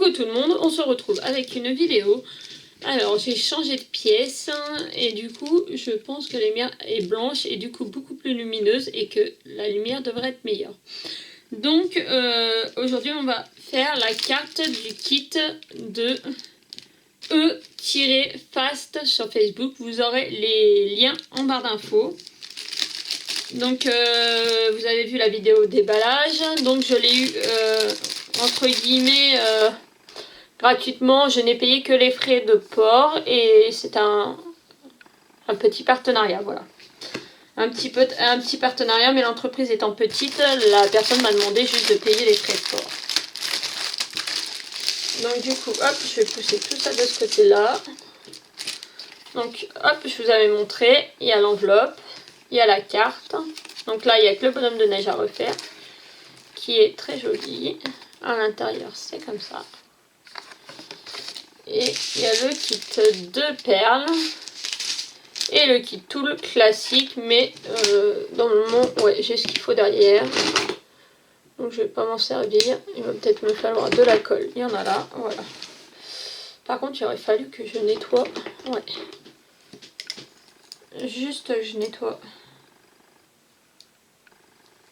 Coucou tout le monde, on se retrouve avec une vidéo. Alors j'ai changé de pièce et du coup je pense que la lumière est blanche et du coup beaucoup plus lumineuse et que la lumière devrait être meilleure. Donc aujourd'hui on va faire la carte du kit de E-Fast sur Facebook. Vous aurez les liens en barre d'infos. Donc vous avez vu la vidéo déballage, donc je l'ai eu entre guillemets gratuitement. Je n'ai payé que les frais de port et c'est un petit partenariat, voilà. Un petit partenariat, mais l'entreprise étant petite, la personne m'a demandé juste de payer les frais de port. Donc du coup, hop, je vais pousser tout ça de ce côté-là. Donc hop, je vous avais montré, il y a l'enveloppe, il y a la carte. Donc là, il n'y a que le bonhomme de neige à refaire, qui est très joli. À l'intérieur, c'est comme ça. Et il y a le kit de perles. Et le kit tout le classique, mais normalement, ouais, j'ai ce qu'il faut derrière. Donc je vais pas m'en servir. Il va peut-être me falloir de la colle. Il y en a là, voilà. Par contre, il aurait fallu que je nettoie. Ouais. Juste, je nettoie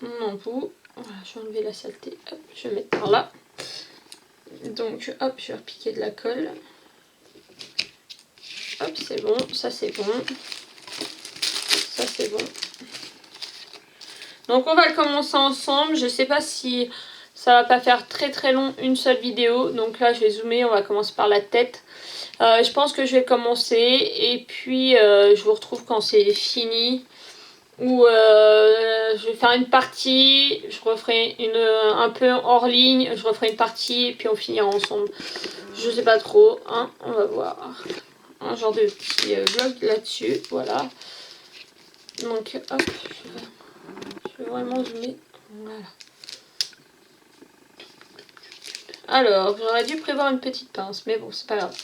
mon embout. Voilà, je vais enlever la saleté. Hop, je vais mettre par là. Donc, hop, je vais repiquer de la colle. Hop, c'est bon. Ça, c'est bon. Ça, c'est bon. Donc, on va le commencer ensemble. Je sais pas si ça va pas faire très long une seule vidéo. Donc là, je vais zoomer. On va commencer par la tête. Je pense que je vais commencer. Et puis, je vous retrouve quand c'est fini. Ou je vais faire une partie, je referai un peu hors ligne, je referai une partie et puis on finira ensemble. Je sais pas trop, hein, on va voir. Un genre de petit vlog là-dessus, voilà. Donc hop, je vais vraiment zoomer, voilà. Alors, j'aurais dû prévoir une petite pince, mais bon, c'est pas grave.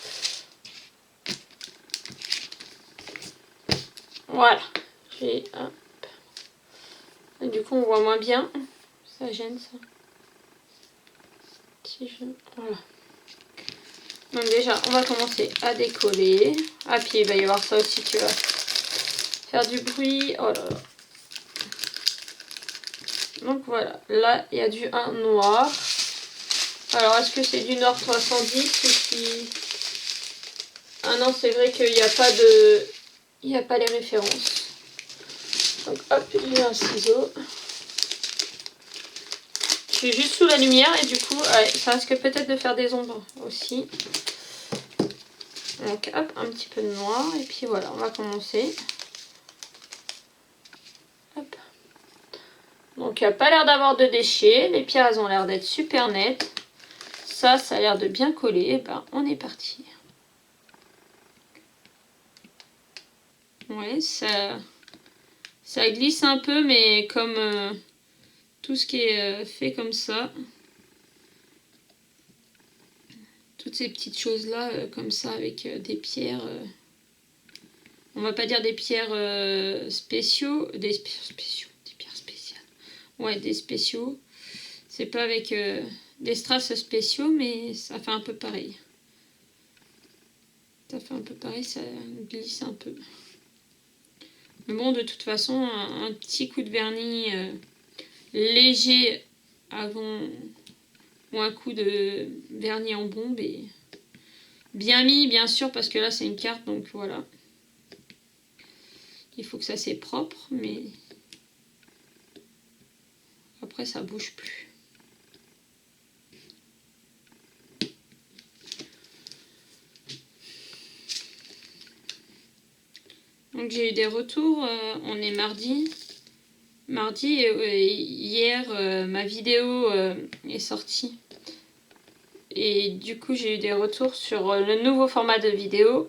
Voilà, j'ai un... Et du coup, on voit moins bien. Ça gêne, ça. Si je... Voilà. Donc déjà, on va commencer à décoller. Ah, puis il va y avoir ça aussi qui va faire du bruit. Oh là là. Donc voilà, là, il y a du 1 noir. Alors, est-ce que c'est du Nord 310 ou si... Ah non, c'est vrai qu'il n'y a pas de... Il n'y a pas les références. Donc hop, j'ai un ciseau. Je suis juste sous la lumière et du coup, ouais, ça risque peut-être de faire des ombres aussi. Donc hop, un petit peu de noir et puis voilà, on va commencer. Hop. Donc il n'y a pas l'air d'avoir de déchets, les pierres elles ont l'air d'être super nettes. Ça a l'air de bien coller, et ben on est parti. Ouais, ça glisse un peu, mais comme tout ce qui est fait comme ça, toutes ces petites choses là, comme ça, avec des pierres, on va pas dire des pierres spéciaux, des pierres spéciales, ouais, des spéciaux, c'est pas avec des strass spéciaux, mais ça fait un peu pareil. Ça fait un peu pareil, ça glisse un peu. Mais bon, de toute façon, un petit coup de vernis léger avant, ou un coup de vernis en bombe et bien mis, bien sûr, parce que là c'est une carte, donc voilà. Il faut que ça c'est propre, mais après ça bouge plus. Donc j'ai eu des retours, on est mardi. Mardi, hier, ma vidéo est sortie. Et du coup, j'ai eu des retours sur le nouveau format de vidéo.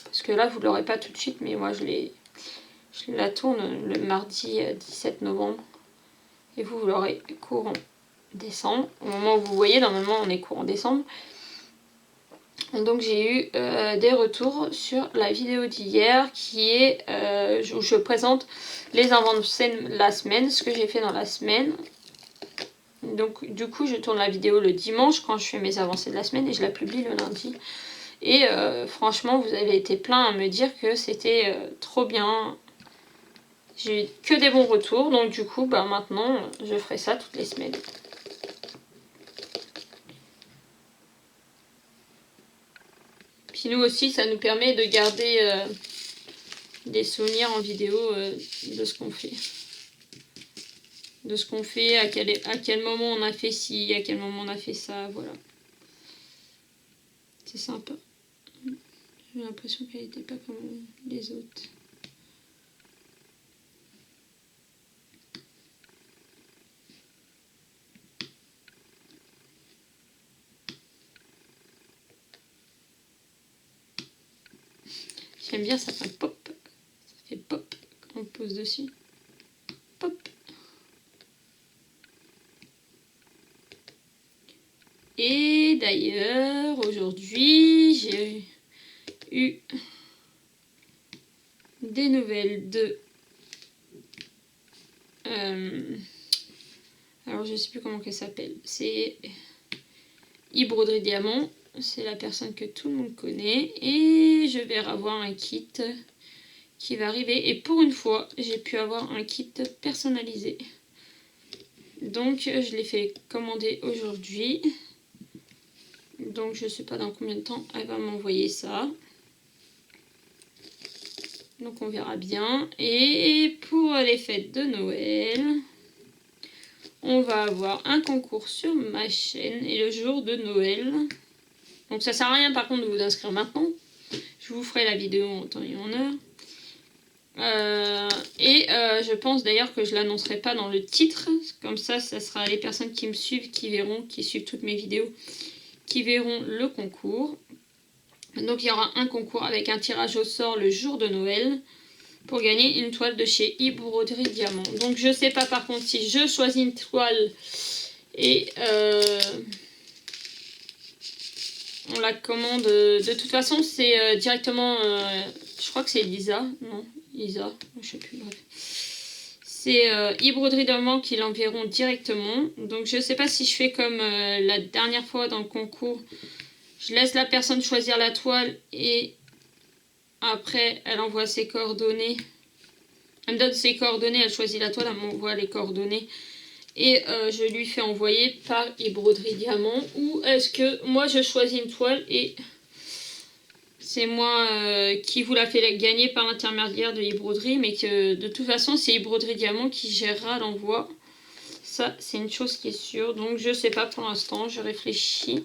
Parce que là, vous ne l'aurez pas tout de suite, mais moi, je la tourne le mardi 17 novembre. Et vous l'aurez courant décembre. Au moment où vous voyez, normalement, on est courant décembre. Donc j'ai eu des retours sur la vidéo d'hier qui est où je présente les inventions de la semaine, ce que j'ai fait dans la semaine. Donc du coup je tourne la vidéo le dimanche quand je fais mes avancées de la semaine et je la publie le lundi. Et franchement vous avez été plein à me dire que c'était trop bien. J'ai eu que des bons retours, donc du coup bah maintenant je ferai ça toutes les semaines. Puis nous aussi ça nous permet de garder des souvenirs en vidéo de ce qu'on fait. De ce qu'on fait, à quel moment on a fait ci, à quel moment on a fait ça, voilà. C'est sympa. J'ai l'impression qu'elle n'était pas comme les autres. J'aime bien, ça fait pop. Ça fait pop quand on pose dessus. Pop. Et d'ailleurs, aujourd'hui, j'ai eu des nouvelles de... alors, je sais plus comment elle s'appelle. C'est Broderie Diamant. C'est la personne que tout le monde connaît. Et je vais avoir un kit qui va arriver. Et pour une fois, j'ai pu avoir un kit personnalisé. Donc, je l'ai fait commander aujourd'hui. Donc, je ne sais pas dans combien de temps elle va m'envoyer ça. Donc, on verra bien. Et pour les fêtes de Noël, on va avoir un concours sur ma chaîne. Et le jour de Noël... Donc, ça sert à rien par contre de vous inscrire maintenant. Je vous ferai la vidéo en temps et en heure. Je pense d'ailleurs que je l'annoncerai pas dans le titre. Comme ça sera les personnes qui me suivent, qui suivent toutes mes vidéos, qui verront le concours. Donc il y aura un concours avec un tirage au sort le jour de Noël pour gagner une toile de chez Broderie Diamant. Donc je sais pas par contre si je choisis une toile et on la commande. De toute façon c'est directement, je crois que c'est Lisa, non Lisa, je sais plus, bref. C'est Broderie Diamant qui l'enverront directement. Donc je sais pas si je fais comme la dernière fois dans le concours. Je laisse la personne choisir la toile et après elle envoie ses coordonnées. Elle me donne ses coordonnées, elle choisit la toile, elle m'envoie les coordonnées. Et je lui fais envoyer par Broderie Diamant. Ou est-ce que moi je choisis une toile et... c'est moi qui vous la fait gagner par l'intermédiaire de Broderie, mais que de toute façon c'est Broderie Diamant qui gérera l'envoi. Ça c'est une chose qui est sûre, donc je sais pas pour l'instant, je réfléchis.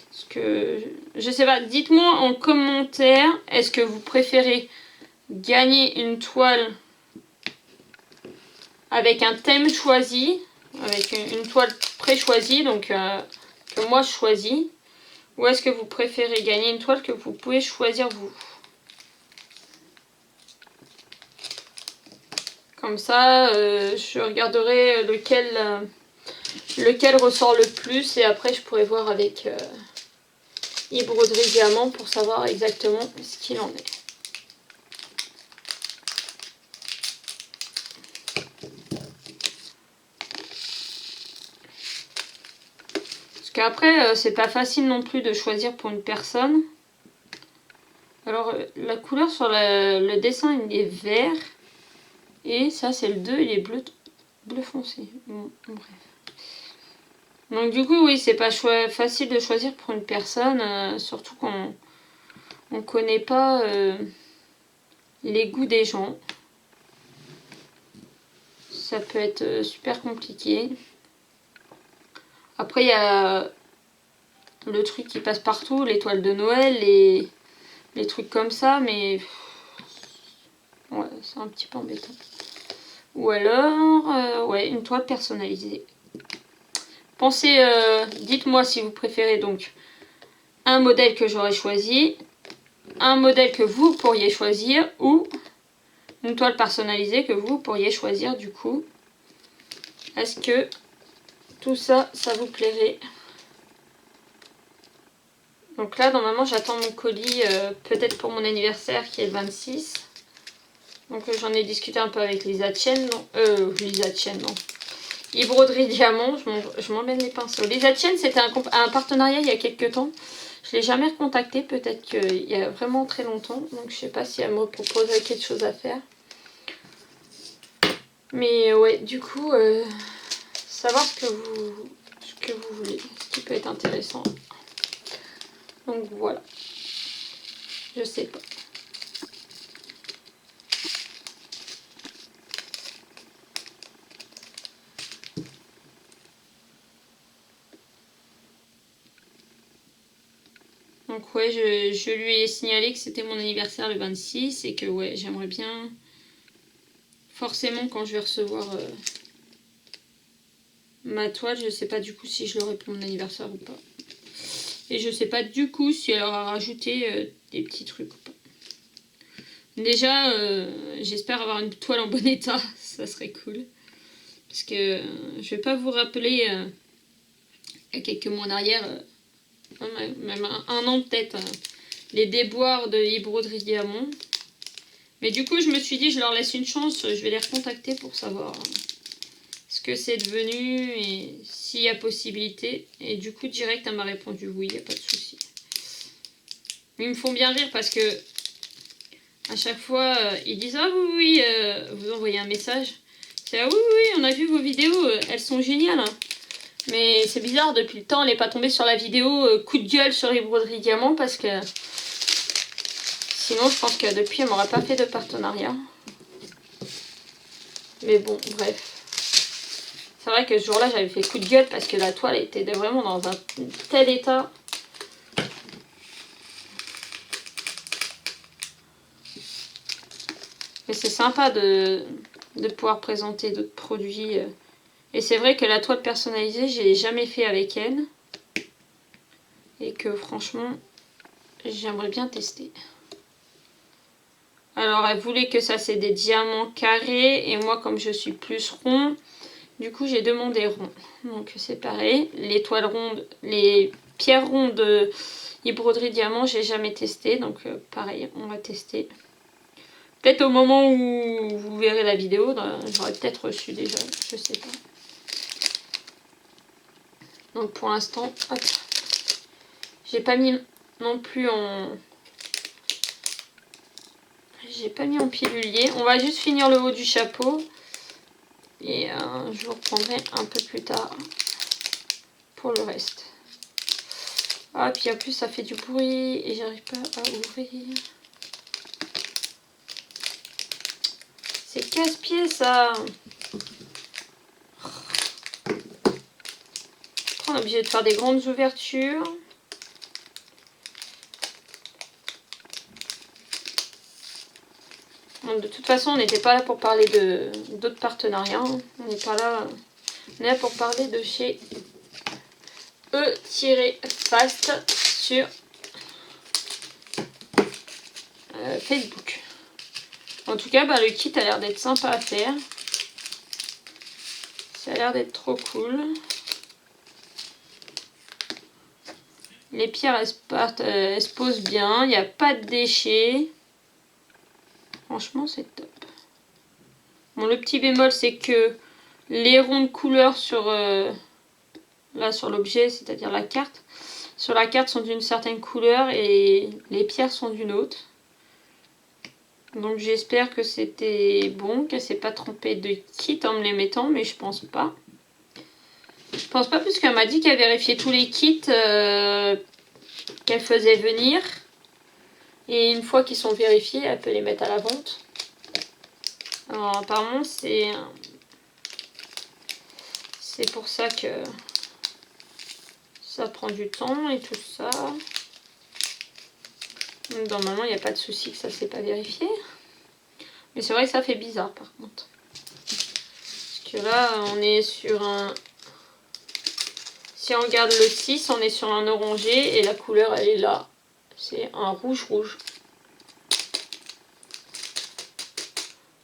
Parce que je sais pas, dites-moi en commentaire, est-ce que vous préférez gagner une toile avec un thème choisi, avec une toile pré-choisie, donc que moi je choisis. Ou est-ce que vous préférez gagner une toile que vous pouvez choisir vous? Comme ça, je regarderai lequel ressort le plus. Et après, je pourrai voir avec Broderie Diamant pour savoir exactement ce qu'il en est. Parce qu'après, c'est pas facile non plus de choisir pour une personne. Alors, la couleur sur le dessin, il est vert. Et ça, c'est le 2, il est bleu foncé. Bon, bref. Donc du coup, oui, c'est pas facile de choisir pour une personne, surtout quand on connaît pas les goûts des gens. Ça peut être super compliqué. Après, il y a le truc qui passe partout, l'étoile de Noël, les trucs comme ça, mais ouais, c'est un petit peu embêtant. Ou alors, ouais, une toile personnalisée. Pensez, dites-moi si vous préférez donc un modèle que j'aurais choisi, un modèle que vous pourriez choisir ou une toile personnalisée que vous pourriez choisir du coup. Est-ce que tout ça, ça vous plairait? Donc là, normalement, j'attends mon colis peut-être pour mon anniversaire qui est le 26. Donc j'en ai discuté un peu avec Lisa Chen, non broderie diamant, je m'emmène les pinceaux. Lisa Tienne, c'était un partenariat il y a quelques temps. Je ne l'ai jamais recontacté, peut-être qu'il y a vraiment très longtemps. Donc je sais pas si elle me proposerait quelque chose à faire. Mais ouais, du coup, savoir ce que vous voulez, ce qui peut être intéressant. Donc voilà, je sais pas. Donc ouais, je lui ai signalé que c'était mon anniversaire le 26 et que ouais, j'aimerais bien, forcément quand je vais recevoir ma toile, je sais pas du coup si je l'aurai pour mon anniversaire ou pas. Et je sais pas du coup si elle aura rajouté des petits trucs ou pas. Déjà, j'espère avoir une toile en bon état, ça serait cool. Parce que je vais pas vous rappeler, il y a quelques mois en arrière, même un an peut-être, les déboires de broderie diamant. Mais du coup, je me suis dit, je leur laisse une chance, je vais les recontacter pour savoir ce que c'est devenu et s'il y a possibilité. Et du coup, direct, elle m'a répondu oui, il n'y a pas de souci. Ils me font bien rire parce que à chaque fois, ils disent ah oui, vous envoyez un message. C'est ah oui, on a vu vos vidéos, elles sont géniales. Hein. Mais c'est bizarre, depuis le temps, elle n'est pas tombée sur la vidéo coup de gueule sur les broderies diamants parce que sinon, je pense que depuis, elle m'aurait pas fait de partenariat. Mais bon, bref. C'est vrai que ce jour-là, j'avais fait coup de gueule parce que la toile était vraiment dans un tel état. Mais c'est sympa de pouvoir présenter d'autres produits. Et c'est vrai que la toile personnalisée, je l'ai jamais fait avec elle. Et que franchement, j'aimerais bien tester. Alors, elle voulait que ça c'est des diamants carrés. Et moi, comme je suis plus rond, du coup, j'ai demandé rond. Donc, c'est pareil. Les toiles rondes, les pierres rondes de broderie diamant, j'ai jamais testé. Donc, pareil, on va tester. Peut-être au moment où vous verrez la vidéo, j'aurais peut-être reçu déjà, je sais pas. Donc pour l'instant, j'ai pas mis non plus en... J'ai pas mis en pilulier. On va juste finir le haut du chapeau. Et je vous reprendrai un peu plus tard pour le reste. Ah, puis en plus ça fait du bruit et j'arrive pas à ouvrir. C'est casse-pied ça. On est obligé de faire des grandes ouvertures. Donc, de toute façon, on n'était pas là pour parler d'autres partenariats. On n'est pas là. On est là pour parler de chez E-Fast sur Facebook. En tout cas, le kit a l'air d'être sympa à faire. Ça a l'air d'être trop cool. Les pierres, elles se posent bien. Il n'y a pas de déchets. Franchement, c'est top. Bon, le petit bémol, c'est que les ronds de couleur sur l'objet, c'est-à-dire la carte, sur la carte sont d'une certaine couleur et les pierres sont d'une autre. Donc j'espère que c'était bon, qu'elle s'est pas trompée de kit en me les mettant, mais je pense pas. Je pense pas puisqu'elle m'a dit qu'elle vérifiait tous les kits qu'elle faisait venir. Et une fois qu'ils sont vérifiés, elle peut les mettre à la vente. Alors apparemment c'est pour ça que ça prend du temps et tout ça. Donc, normalement il n'y a pas de souci que ça ne s'est pas vérifié. Mais c'est vrai que ça fait bizarre par contre. Parce que là on est sur un... Si on regarde le 6, on est sur un orangé et la couleur elle est là. C'est un rouge.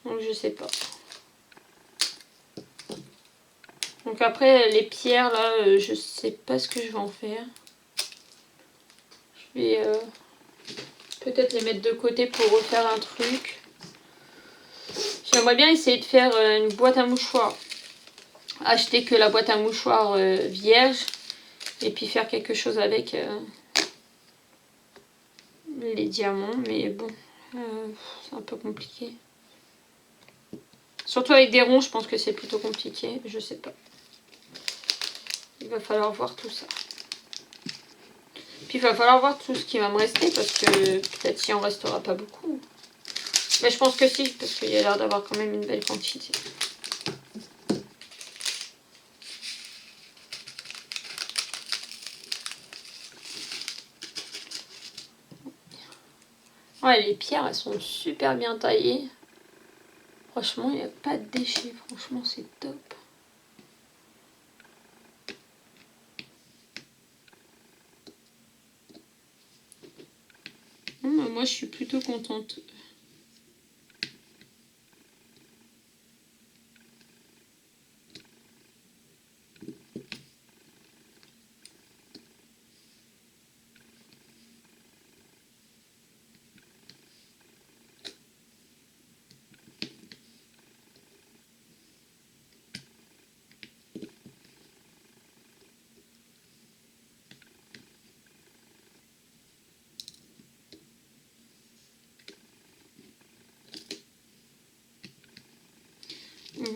Donc je sais pas. Donc après les pierres là, je sais pas ce que je vais en faire. Je vais peut-être les mettre de côté pour refaire un truc. J'aimerais bien essayer de faire une boîte à mouchoirs acheter que la boîte à mouchoirs vierge et puis faire quelque chose avec les diamants. Mais bon, c'est un peu compliqué. Surtout avec des ronds, je pense que c'est plutôt compliqué. Je sais pas. Il va falloir voir tout ça. Puis il va falloir voir tout ce qui va me rester parce que peut-être qu'il en restera pas beaucoup. Mais je pense que si, parce qu'il y a l'air d'avoir quand même une belle quantité. Ouais, les pierres, elles sont super bien taillées. Franchement, il n'y a pas de déchets. Franchement, c'est top. Moi, je suis plutôt contente.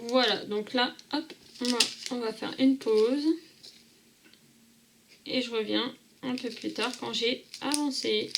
Voilà, donc là, hop, on va faire une pause. Et je reviens un peu plus tard quand j'ai avancé.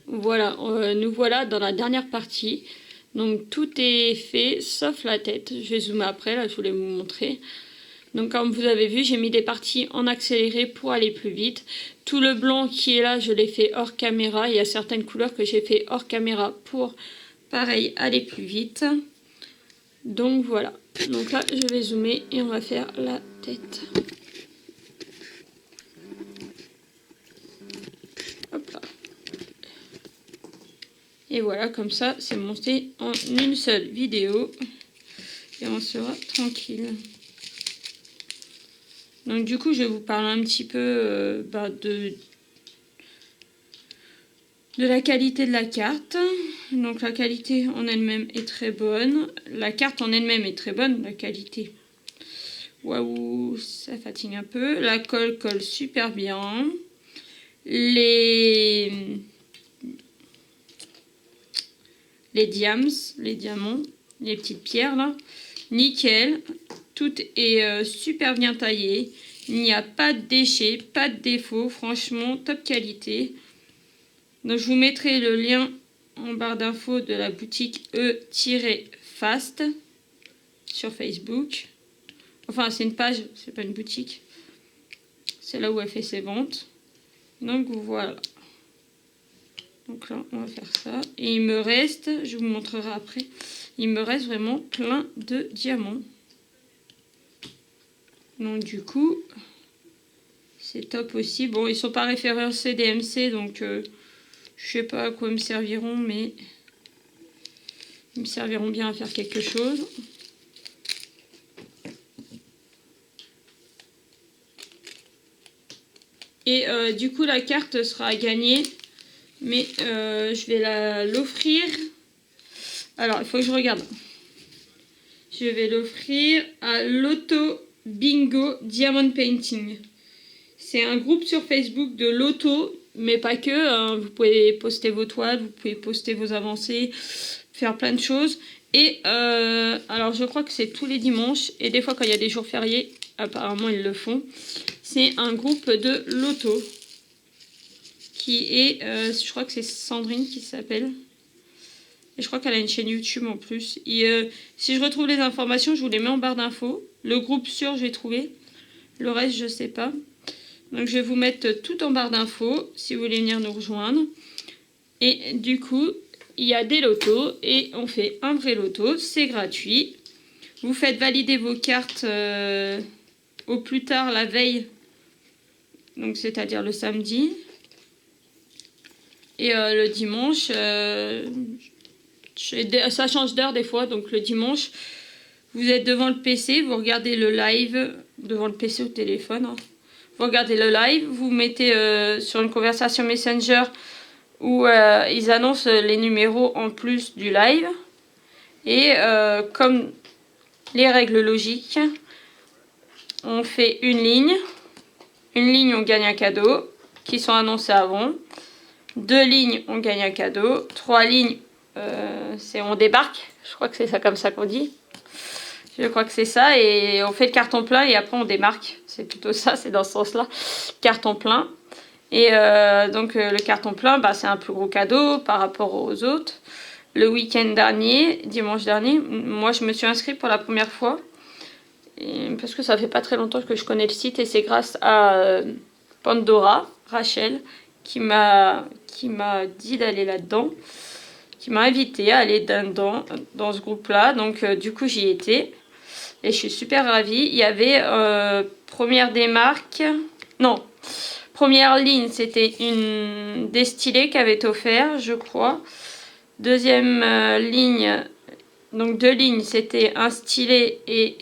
Voilà, nous voilà dans la dernière partie. Donc tout est fait sauf la tête. Je vais zoomer après, là je voulais vous montrer. Donc comme vous avez vu, j'ai mis des parties en accéléré pour aller plus vite. Tout le blanc qui est là, je l'ai fait hors caméra. Il y a certaines couleurs que j'ai fait hors caméra pour, pareil, aller plus vite. Donc voilà. Donc là, je vais zoomer et on va faire la tête. Hop là. Et voilà, comme ça, c'est monté en une seule vidéo. Et on sera tranquille. Donc du coup, je vais vous parler un petit peu de la qualité de la carte. Donc la qualité en elle-même est très bonne. La carte en elle-même est très bonne. La qualité, waouh, ça fatigue un peu. La colle colle super bien. Les diamants, les petites pierres là, nickel. Tout est super bien taillé. Il n'y a pas de déchets, pas de défauts. Franchement, top qualité. Donc, je vous mettrai le lien en barre d'infos de la boutique E-Fast sur Facebook. Enfin, c'est une page, c'est pas une boutique. C'est là où elle fait ses ventes. Donc, voilà. Donc là, on va faire ça. Et il me reste, je vous montrerai après, il me reste vraiment plein de diamants. Donc du coup, c'est top aussi. Bon, ils sont pas référencés DMC, donc je sais pas à quoi ils me serviront, mais ils me serviront bien à faire quelque chose. Et du coup, la carte sera à gagner, mais je vais l'offrir. Alors, il faut que je regarde. Je vais l'offrir à Lotto Bingo Diamond Painting. C'est un groupe sur Facebook de loto, mais pas que. Hein. Vous pouvez poster vos toiles, vous pouvez poster vos avancées, faire plein de choses. Et alors, je crois que c'est tous les dimanches. Et des fois, quand il y a des jours fériés, apparemment, ils le font. C'est un groupe de loto qui est, je crois que c'est Sandrine qui s'appelle. Et je crois qu'elle a une chaîne YouTube en plus. Et si je retrouve les informations, je vous les mets en barre d'infos. Le groupe sûr, j'ai trouvé. Le reste, je sais pas. Donc je vais vous mettre tout en barre d'infos si vous voulez venir nous rejoindre. Et du coup, il y a des lotos et on fait un vrai loto, c'est gratuit. Vous faites valider vos cartes au plus tard la veille, donc c'est-à-dire le samedi. Et le dimanche, ça change d'heure des fois, donc le dimanche, vous êtes devant le PC, vous regardez le live, devant le PC ou le téléphone. Hein. Vous regardez le live, vous mettez sur une conversation Messenger où ils annoncent les numéros en plus du live. Et comme les règles logiques, on fait une ligne. Une ligne, on gagne un cadeau qui sont annoncés avant. 2 lignes, on gagne un cadeau. 3 lignes, c'est on débarque. Je crois que c'est ça comme ça qu'on dit. Je crois que c'est ça. Et on fait le carton plein et après on démarque. C'est plutôt ça, c'est dans ce sens-là. Carton plein. Et donc le carton plein, bah, c'est un plus gros cadeau par rapport aux autres. Le week-end dernier, dimanche dernier, moi je me suis inscrite pour la première fois. Parce que ça fait pas très longtemps que je connais le site et c'est grâce à Pandora, Rachel, qui m'a dit d'aller là-dedans, qui m'a invité à aller dans ce groupe-là. Donc du coup j'y étais et je suis super ravie. Il y avait première ligne, c'était une destillée qui avait été offerte, je crois. Deuxième ligne, donc 2 lignes, c'était un stylet et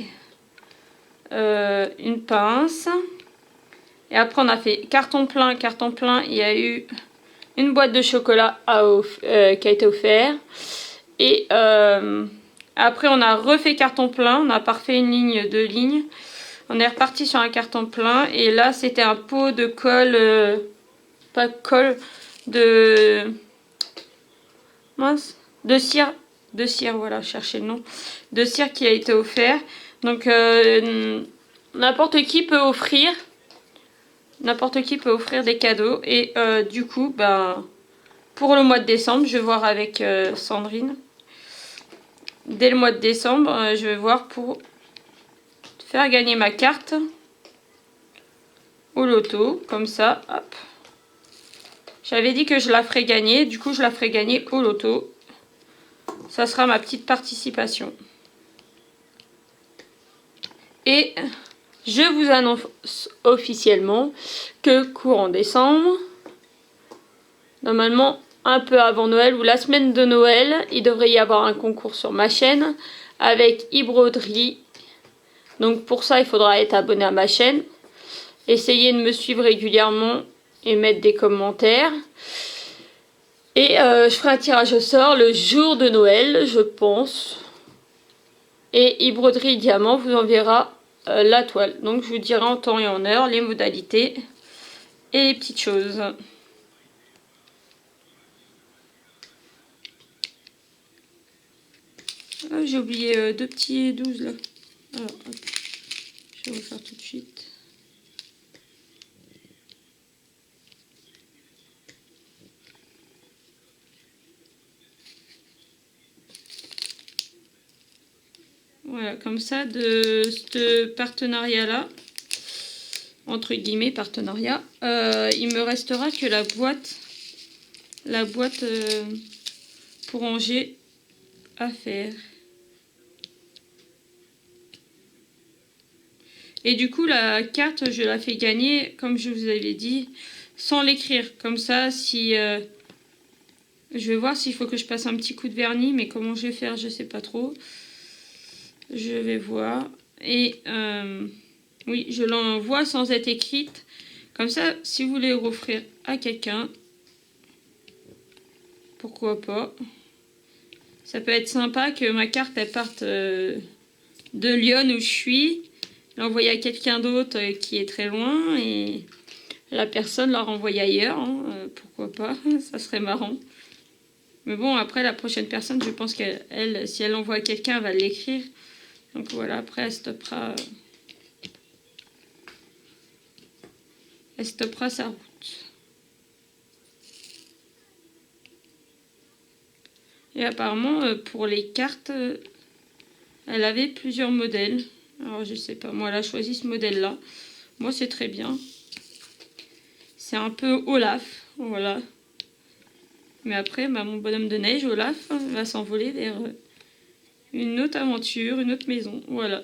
une pince. Et après on a fait carton plein, il y a eu une boîte de chocolat qui a été offerte. Et après on a refait carton plein, on a pas refait une ligne, 2 lignes. On est reparti sur un carton plein et là c'était un pot de colle, pas de colle, de cire, voilà, cherchez le nom, de cire qui a été offert. Donc n'importe qui peut offrir des cadeaux et du coup ben pour le mois de décembre je vais voir avec Sandrine dès le mois de décembre je vais voir pour faire gagner ma carte au loto comme ça, hop, j'avais dit que je la ferais gagner, du coup je la ferai gagner au loto, ça sera ma petite participation. Et je vous annonce officiellement que courant décembre, normalement un peu avant Noël ou la semaine de Noël, il devrait y avoir un concours sur ma chaîne avec e-broderie. Donc pour ça, il faudra être abonné à ma chaîne. Essayez de me suivre régulièrement et mettre des commentaires. Et je ferai un tirage au sort le jour de Noël, je pense. Et e-broderie diamant vous enverra la toile. Donc je vous dirai en temps et en heure les modalités et les petites choses. Ah, j'ai oublié 2 petits 12 là. Alors, hop. Je vais refaire tout de suite. Voilà, comme ça, de ce partenariat-là, entre guillemets partenariat, il me restera que la boîte pour ranger à faire. Et du coup, la carte, je la fais gagner, comme je vous avais dit, sans l'écrire. Comme ça, si... je vais voir s'il faut que je passe un petit coup de vernis, mais comment je vais faire, je sais pas trop. Je vais voir. Et oui, je l'envoie sans être écrite. Comme ça, si vous voulez offrir à quelqu'un, pourquoi pas. Ça peut être sympa que ma carte, elle parte de Lyon où je suis. L'envoyer à quelqu'un d'autre qui est très loin et la personne la renvoyer ailleurs. Hein, pourquoi pas, ça serait marrant. Mais bon, après, la prochaine personne, je pense qu'elle, si elle l'envoie à quelqu'un, elle va l'écrire. Donc voilà, après, elle stoppera sa route. Et apparemment, pour les cartes, elle avait plusieurs modèles. Alors, je sais pas, moi, elle a choisi ce modèle-là. Moi, c'est très bien. C'est un peu Olaf, voilà. Mais après, bah, mon bonhomme de neige, Olaf, va s'envoler vers une autre aventure, une autre maison, voilà.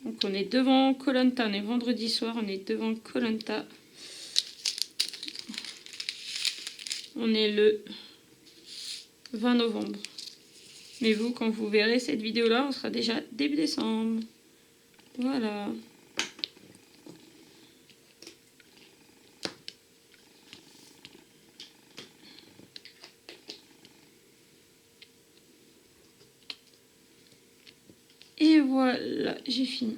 Donc on est devant Koh Lanta, on est vendredi soir, on est devant Koh Lanta. On est le 20 novembre. Mais vous, quand vous verrez cette vidéo-là, on sera déjà début décembre. Voilà. Et voilà, j'ai fini.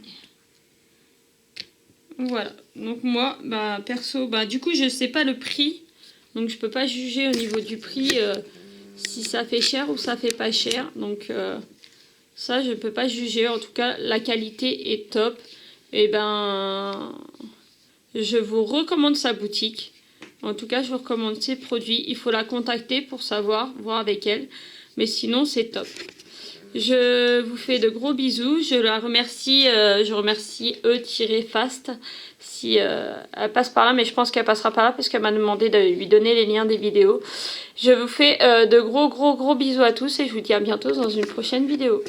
Voilà. Donc moi, bah perso, bah du coup, je sais pas le prix. Donc je peux pas juger au niveau du prix si ça fait cher ou ça fait pas cher. Donc ça, je peux pas juger. En tout cas, la qualité est top. Et ben, je vous recommande sa boutique. En tout cas, je vous recommande ses produits. Il faut la contacter pour savoir, voir avec elle. Mais sinon, c'est top. Je vous fais de gros bisous. Je la remercie. Je remercie E-Fast. Si elle passe par là, mais je pense qu'elle passera par là parce qu'elle m'a demandé de lui donner les liens des vidéos. Je vous fais de gros bisous à tous et je vous dis à bientôt dans une prochaine vidéo.